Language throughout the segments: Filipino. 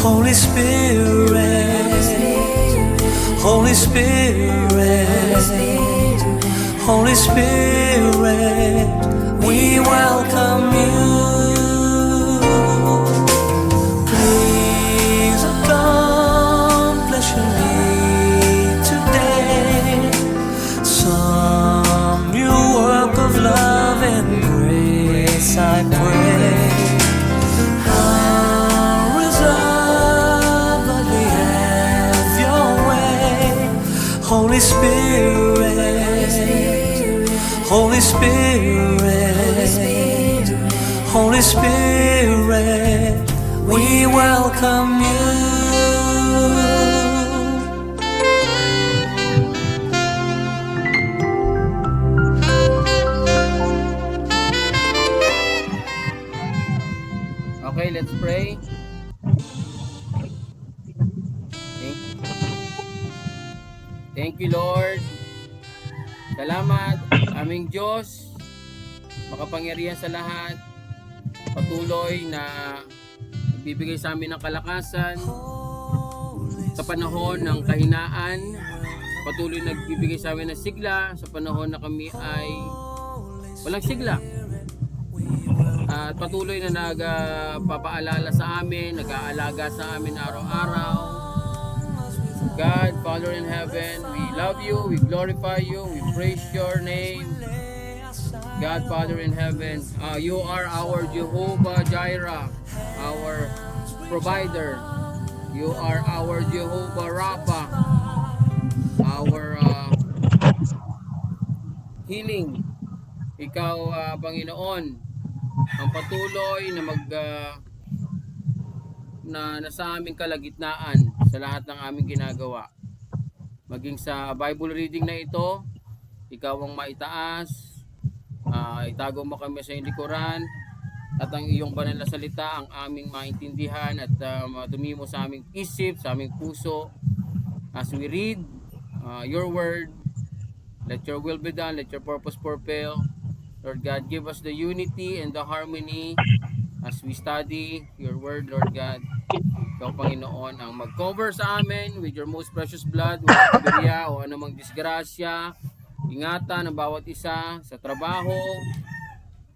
Holy Spirit, Holy Spirit, Holy Spirit, we welcome you. Please accomplish in me today some new work of love and grace, I pray. Unreservedly have your way, Holy Spirit, Holy Spirit, Holy Spirit, we welcome you. Okay, let's pray. Thank you, Lord. Salamat, aming Diyos, makapangyarihan sa lahat. Patuloy na nagbibigay sa amin ng kalakasan sa panahon ng kahinaan. Patuloy nagbibigay sa amin ng sigla sa panahon na kami ay walang sigla. At patuloy na nagpapaalala sa amin, nag-aalaga sa amin araw-araw. God, Father in heaven, we love you, we glorify you, we praise your name. God, Father in heaven, you are our Jehovah Jireh, our provider. You are our Jehovah Rapha, our healing. Ikaw, Panginoon, ang patuloy na nasa aming kalagitnaan sa lahat ng aming ginagawa. Maging sa Bible reading na ito, ikaw ang maitaas, itago mo kami sa iyong likuran, at ang iyong banal na salita ang aming maintindihan at madumi mo sa aming isip, sa aming puso as we read your word. Let your will be done, let your purpose fulfill. Lord God, give us the unity and the harmony as we study your word, Lord God. Ikaw, Panginoon, ang mag-cover sa amin with your most precious blood, walang kaberya o anumang disgrasya. Ingatan ang bawat isa sa trabaho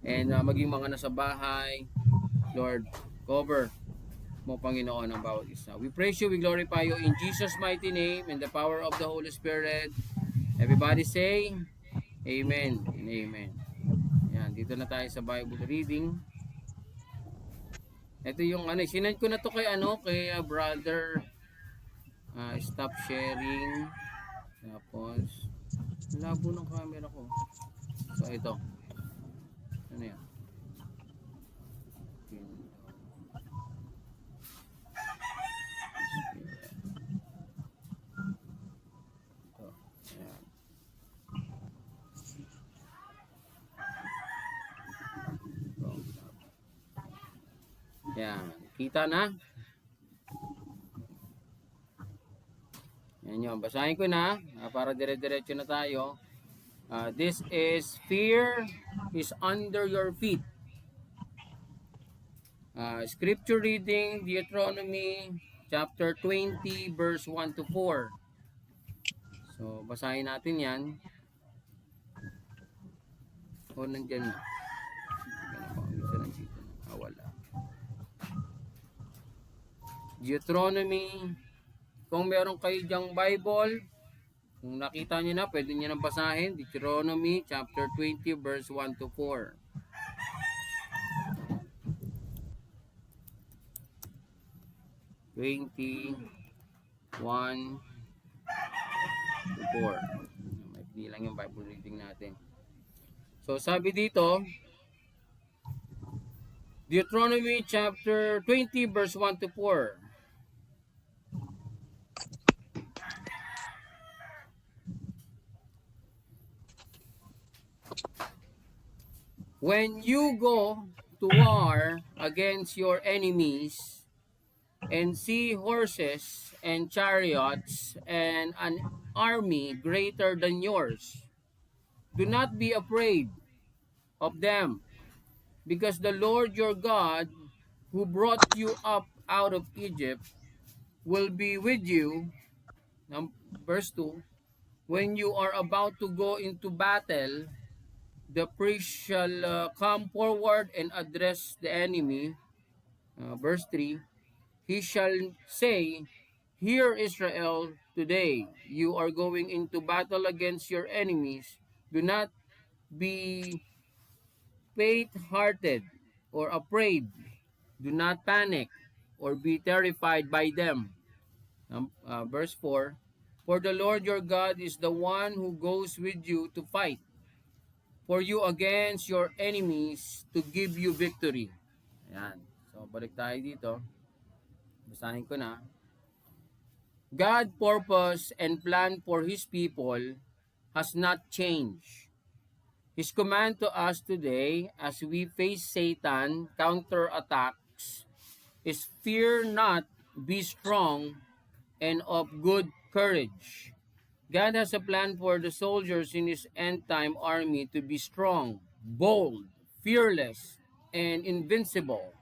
and maging mga nasa bahay. Lord, cover mo, Panginoon, ang bawat isa. We praise you, we glorify you in Jesus' mighty name and the power of the Holy Spirit. Everybody say, Amen and Amen. Yan, dito na tayo sa Bible reading. Ito yung sinend ko na to kay brother. Stop sharing. Tapos labo ng camera ko. So ito. Ano yan? Ito. Ayan. Yan. Kita na? Yan yun. Basahin ko na para dire-diretso na tayo. This is fear is under your feet. Scripture reading, Deuteronomy chapter 20 verse 1 to 4. So, basahin natin yan. O, nandyan na. Wala. Deuteronomy, kung meron kayo dyang Bible, kung nakita nyo na, pwede nyo nang basahin. Deuteronomy chapter 20 verse 1 to 4. One to 4. May lang yung Bible reading natin. So sabi dito, Deuteronomy chapter 20 verse 1 to 4. When you go to war against your enemies and see horses and chariots and an army greater than yours, do not be afraid of them, because the Lord your God, who brought you up out of Egypt will be with you. Verse 2, when you are about to go into battle, the priest shall come forward and address the enemy. Verse 3, he shall say, "Hear Israel, today you are going into battle against your enemies. Do not be faint-hearted or afraid. Do not panic or be terrified by them." Verse 4, for the Lord your God is the one who goes with you to fight for you against your enemies to give you victory. Ayan. So, balik tayo dito. Basahin ko na. God's purpose and plan for His people has not changed. His command to us today as we face Satan counterattacks is fear not, be strong, and of good courage. God has a plan for the soldiers in His end-time army to be strong, bold, fearless, and invincible.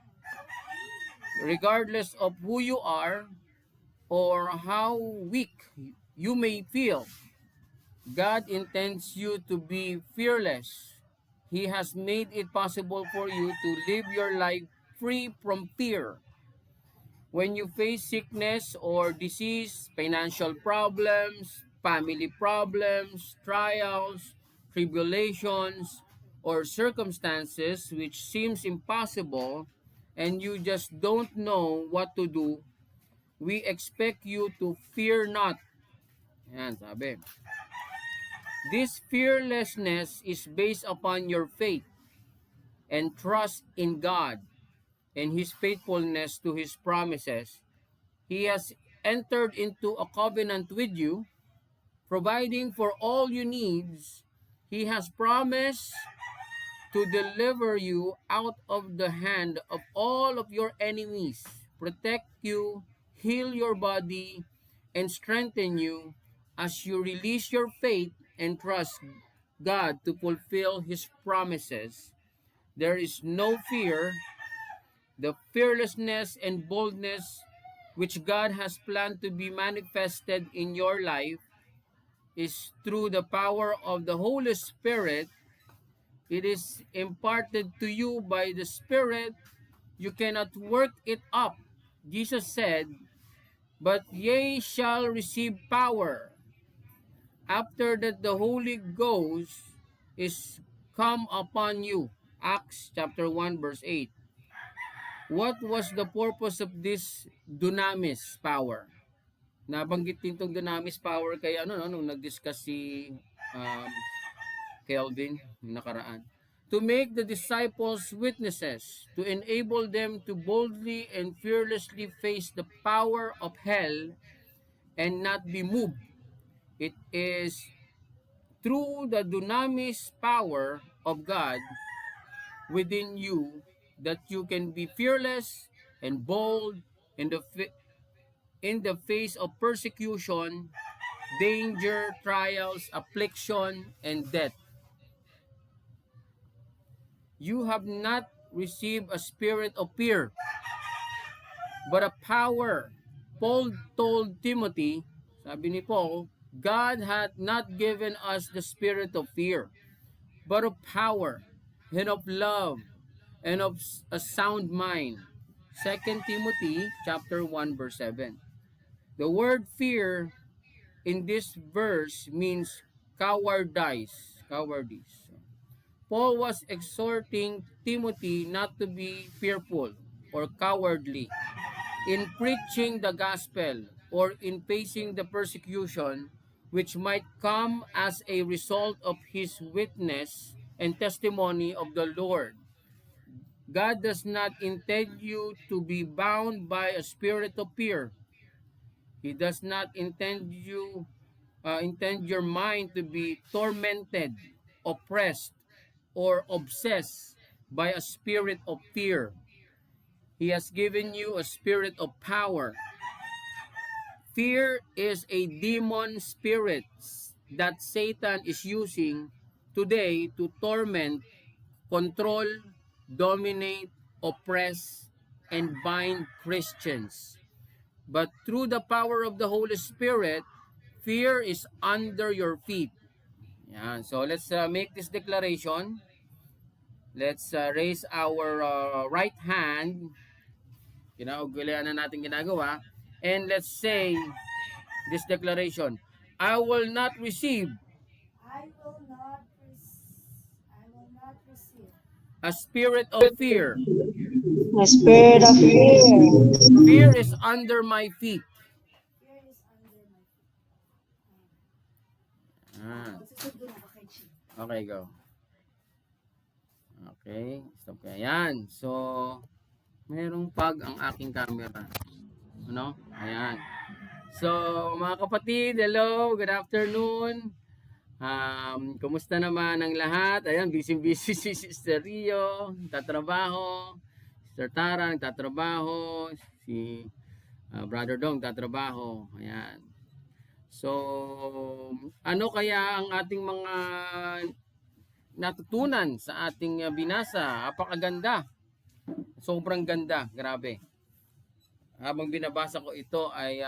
Regardless of who you are or how weak you may feel, God intends you to be fearless. He has made it possible for you to live your life free from fear. When you face sickness or disease, financial problems, family problems, trials, tribulations, or circumstances which seems impossible and you just don't know what to do, we expect you to fear not. Yan, sabi. This fearlessness is based upon your faith and trust in God and His faithfulness to His promises. He has entered into a covenant with you, providing for all your needs. He has promised to deliver you out of the hand of all of your enemies, protect you, heal your body, and strengthen you as you release your faith and trust God to fulfill His promises. There is no fear. The fearlessness and boldness which God has planned to be manifested in your life is through the power of the Holy Spirit. It is imparted to you by the Spirit. You cannot work it up. Jesus said, but ye shall receive power after that the Holy Ghost is come upon you. Acts chapter 1 verse 8. What was the purpose of this dunamis power? Nabanggit din itong dunamis power kay nung nag-discuss si um, Kelvin nakaraan. To make the disciples witnesses, to enable them to boldly and fearlessly face the power of hell and not be moved. It is through the dunamis power of God within you that you can be fearless and bold in the face of persecution, danger, trials, affliction, and death. You have not received a spirit of fear, but a power. Paul told Timothy, sabi ni Paul, God hath not given us the spirit of fear, but of power, and of love, and of a sound mind. 2 Timothy chapter 1 verse 7. The word fear in this verse means cowardice. Cowardice. Paul was exhorting Timothy not to be fearful or cowardly in preaching the gospel or in facing the persecution which might come as a result of his witness and testimony of the Lord. God does not intend you to be bound by a spirit of fear. He does not intend your mind to be tormented, oppressed, or obsessed by a spirit of fear. He has given you a spirit of power. Fear is a demon spirit that Satan is using today to torment, control, dominate, oppress, and bind Christians. But through the power of the Holy Spirit, fear is under your feet. Yan. So let's make this declaration. Let's raise our right hand. Ginagawa na natin ginagawa. And let's say this declaration. I will not receive a spirit of fear. A spirit of fear. Fear is under my feet. Okay, go. Okay, stop kaya yan. So, merong pag ang aking camera. Ano? Ayan. So, mga kapatid, hello, good afternoon. Kumusta naman ang lahat? Ayan, busy-busy si Sister Rio, tatrabaho. Sister Tara, tatrabaho. Si Brother Dong, tatrabaho. Ayan. So, ano kaya ang ating mga natutunan sa ating binasa? Apakaganda. Sobrang ganda. Grabe. Habang binabasa ko ito ay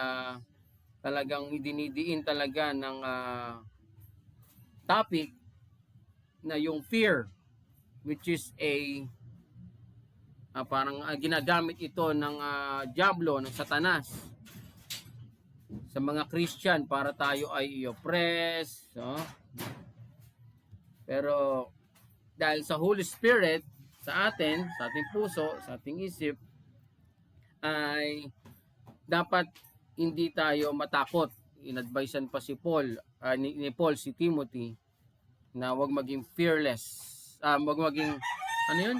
talagang idinidiin talaga ng topic na yung fear, which is a parang ginagamit ito ng diablo, ng Satanas sa mga Christian para tayo ay i-oppress, no? Pero dahil sa Holy Spirit sa atin, sa ating puso, sa ating isip, ay dapat hindi tayo matakot. Inadvisean pa si Paul, ni Paul si Timothy na wag maging fearless. Wag maging ano 'yun?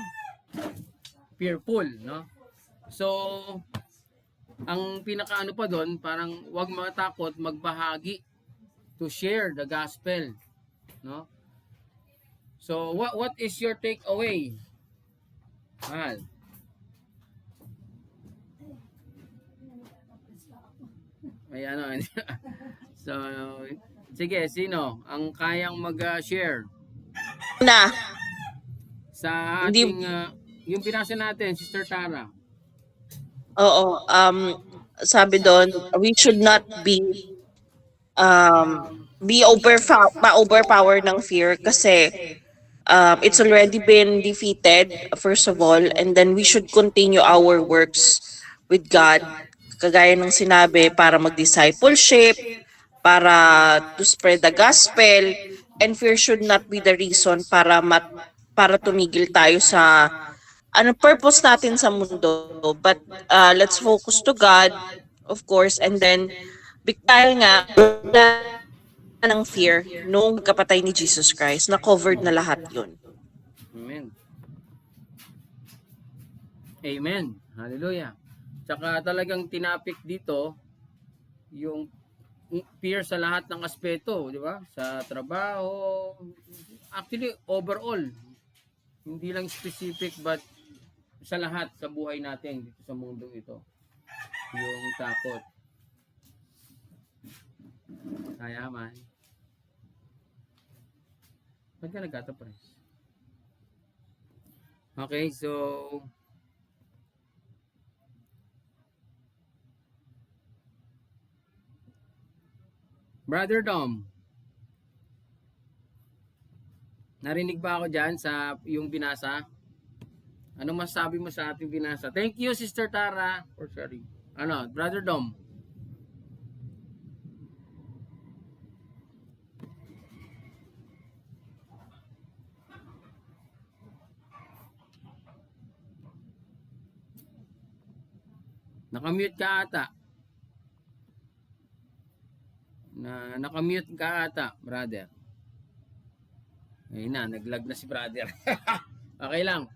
Fearful, no? So ang pinakaano pa doon, parang wag matakot magbahagi, to share the gospel, no? So what is your takeaway? Mahal. May ano. So sige, sino ang kayang mag-share Na, sa hindi, ating yung binasa natin, Sister Tara? oo, sabi doon, we should not be overpowered ng fear kasi it's already been defeated, first of all, and then we should continue our works with God, kagaya ng sinabi, para mag-discipleship, para to spread the gospel, and fear should not be the reason para tumigil tayo sa purpose natin sa mundo. But let's focus to God, of course, and then dahil nga wala ng fear nung kapatay ni Jesus Christ, na covered na lahat yun. Amen. Amen. Hallelujah. Tsaka talagang tinapik dito yung fear sa lahat ng aspeto, di ba? Sa trabaho, actually overall, hindi lang specific but sa lahat sa buhay natin dito sa mundo ito. Yung takot. Kaya man. Ba't ka nagkatapres? Okay, so Brother Dom, narinig ba ako dyan sa yung binasa? Ano masabi mo sa ating binasa? Thank you, Sister Tara, for sharing. Ano, Brother Dom? Nakamute ka ata. Nakamute ka ata, brother. Ayun na, naglag na si brother. Okay lang.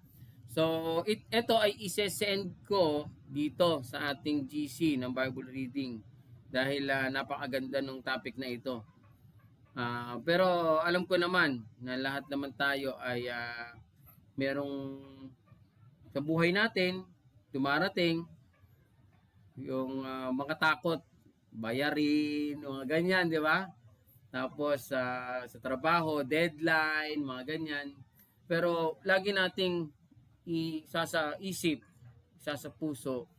So, ito ay ise-send ko dito sa ating GC ng Bible reading dahil napakaganda ng topic na ito. Pero alam ko naman na lahat naman tayo ay merong sa buhay natin dumarating yung mga takot, bayarin, mga ganyan, di ba? Tapos sa trabaho, deadline, mga ganyan. Pero lagi nating isip isa sa puso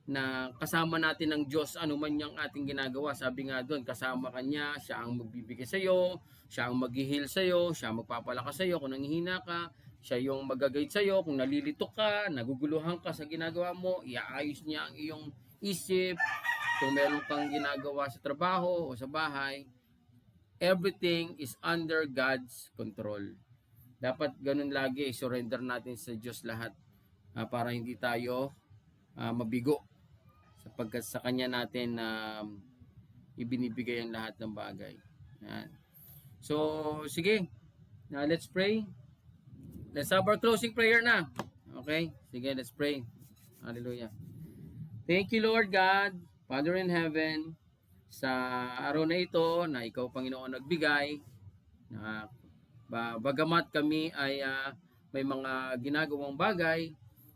na kasama natin ng Diyos ano man yung ating ginagawa. Sabi nga doon, kasama kanya, siya ang magbibigay sa iyo, siya ang mag-heal sa iyo, siya ang magpapalakas sa iyo kung nanghihina ka, siya yung mag-guide sa iyo kung nalilito ka, naguguluhan ka sa ginagawa mo, iaayos niya ang iyong isip. Kung meron kang ginagawa sa trabaho o sa bahay, everything is under God's control. Dapat ganun lagi, surrender natin sa Diyos lahat para hindi tayo mabigo sapagkat sa Kanya natin ibinibigay ang lahat ng bagay. Yan. So, sige, let's pray. Let's have our closing prayer na. Okay? Sige, let's pray. Hallelujah. Thank you, Lord God, Father in heaven, sa araw na ito na ikaw, Panginoon, nagbigay. Na bagamat kami ay may mga ginagawang bagay,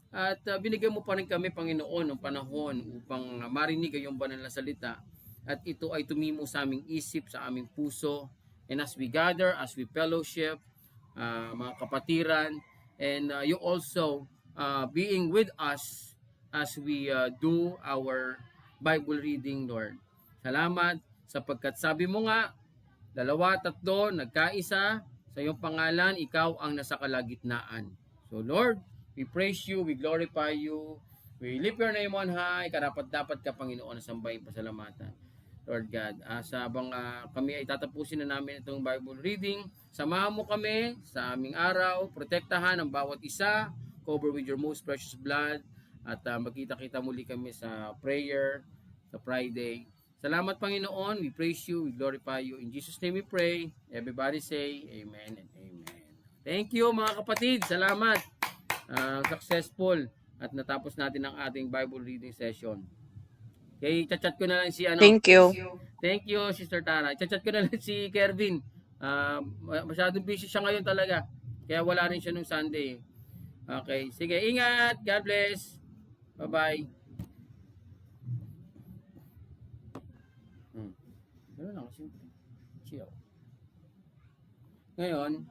at binigyan mo pa rin kami, Panginoon, ng panahon upang marinig ang iyong banal na salita. At ito ay tumimo sa aming isip, sa aming puso. And as we gather, as we fellowship, mga kapatiran, and you also being with us as we do our Bible reading, Lord. Salamat sapagkat sabi mo nga, 2, 3, nagkaisa, sa iyong pangalan, ikaw ang nasa kalagitnaan. So Lord, we praise you, we glorify you, we lift your name on high, karapat-dapat ka, Panginoon, na sambahin, pasalamatan. Lord God, habang kami ay tatapusin na namin itong Bible reading, samahan mo kami sa aming araw, protektahan ang bawat isa, cover with your most precious blood, at magkita-kita muli kami sa prayer, sa Friday. Salamat, Panginoon, we praise you, we glorify you. In Jesus' name we pray. Everybody say, Amen and Amen. Thank you, mga kapatid. Salamat. Successful at natapos natin ang ating Bible reading session. Okay, chat ko na lang si Thank you. Thank you, Sister Tara. Chat ko na lang si Kervin. Masyadong busy siya ngayon talaga. Kaya wala rin siya nung Sunday. Okay, sige, ingat. God bless. Bye-bye. Ganun lang, simple. Chill. Ngayon,